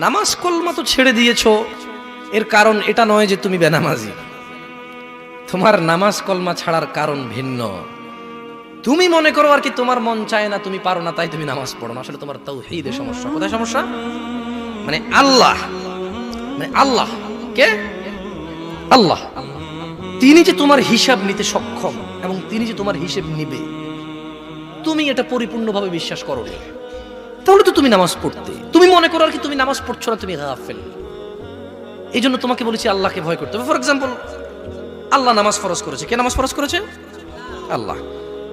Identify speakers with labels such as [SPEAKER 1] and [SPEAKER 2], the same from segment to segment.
[SPEAKER 1] নামাজ কলমা তো ছেড়ে দিয়েছো, এর কারণ এটা নয় যে তুমি বেনামাজি। তোমার নামাজ কলমা ছাড়ার কারণ ভিন্ন। তুমি মনে করো আর কি তোমার মন চায় না, তুমি পারো না, তাই তুমি নামাজ পড়ো না। আসলে তোমার তাওহীদের সমস্যা। কোথায় সমস্যা? মানে আল্লাহ, কে? আল্লাহ তিনি যে তোমার হিসাব নিতে সক্ষম এবং তিনি যে তোমার হিসেব নিবে, তুমি এটা পরিপূর্ণভাবে বিশ্বাস করো না, তাহলে তো তুমি নামাজ পড়তে। তুমি মনে করো আর কি তুমি নামাজ পড়ছো না, তুমি গাফেল। এই জন্য তোমাকে বলেছি আল্লাহকে ভয় করতে হবে। ফর এক্সাম্পল, আল্লাহ নামাজ ফরজ করেছে। কে নামাজ ফরজ করেছে? আল্লাহ।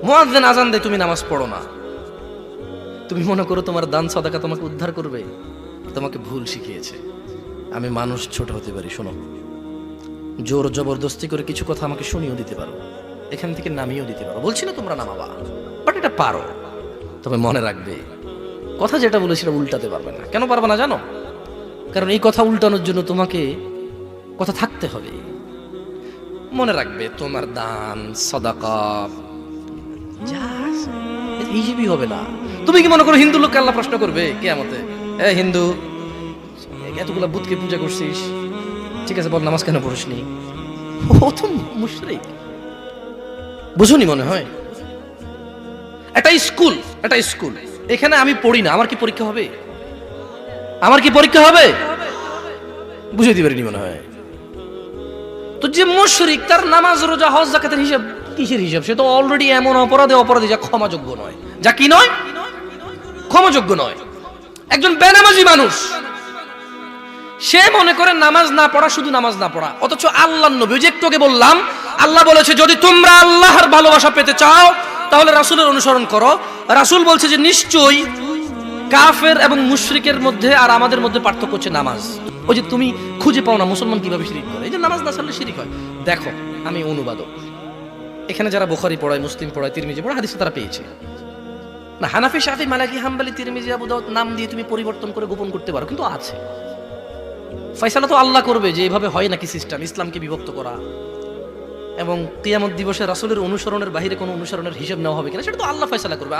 [SPEAKER 1] মুয়াজ্জিন আজান দেয়, তুমি নামাজ পড়ো না। তুমি মনে করো তোমার দান সাদাকা তোমাকে উদ্ধার করবে? তোমাকে ভুল শিখিয়েছে। আমি মানুষ, ছোট হতে পারি। শোনো, জোর জবরদস্তি করে কিছু কথা আমাকে শুনিয়েও দিতে পারো, এখান থেকে নামিয়েও দিতে পারো। বলছি না তোমরা নামাবা, বাট এটা পারো। তবে মনে রাখবে, কথা যেটা বলে সেটা উল্টাতে পারবে না। কেন পারবে না জানো? কারণ এই কথা উল্টানোর জন্য তোমাকে কথা থাকতে হবে। মনে রাখবে, তোমার দান সাদাকা হিসেবই হবে না। তুমি কি মনে করো হিন্দু লোককে আল্লাহ প্রশ্ন করবে কিয়ামতে, এ হিন্দু, এতগুলা বুতকে পূজা করছিস, ঠিক আছে বল নামাজ কেন পড়িসনি? ও তো মুশরিক। বুঝুনি মনে হয়? এটা স্কুল, এখানে আমি পড়ি না, আমার কি পরীক্ষা হবে? বুঝে দিতে পারিনি মনে হয়। তো যে মুশরিক, তার নামাজ রোজা হজ যাকাতের হিসাব কিসের হিসাব? সে তো অলরেডি এমন অপরাধী যা ক্ষমাযোগ্য নয়, যা কি নয়, ক্ষমাযোগ্য নয়। একজন বেনামাজি মানুষ, সে মনে করে নামাজ না পড়া শুধু নামাজ না পড়া, অথচ আল্লাহর নবী, যে একটু আগে বললাম, আল্লাহ বলেছে যদি তোমরা আল্লাহর ভালোবাসা পেতে চাও তাহলে রাসূলের অনুসরণ করো। রাসূল বলছে যে নিশ্চয়ই কাফের এবং মুশরিকের মধ্যে আর আমাদের মধ্যে পার্থক্য হচ্ছে নামাজ। ওই যে তুমি খুঁজে পাও না মুসলমান কিভাবে শিরিক করে, এই যে নামাজ না ছাড়লে শিরিক হয়। দেখো, আমি অনুবাদক, এখানে যারা বুখারী পড়ায়, মুসলিম পড়ায়, তিরমিজি পড়ায়, হাদিস তারা পেয়েছে না। হানাফি, শাফি, মালিকি, হাম্বলি, তিরমিজি, আবু দাউদ নাম দিয়ে তুমি পরিবর্তন করে গোপন করতে পারো, কিন্তু আছে। ফয়সালা তো আল্লাহ করবে যে এভাবে হয় নাকি সিস্টেম, ইসলামকে বিভক্ত করা এবং কিয়ামত দিবসে রাসূলের অনুসরণের বাইরে কোনো অনুসরণের হিসাব নেওয়া হবে কিনা, সেটা তো আল্লাহ ফয়সালা করবে।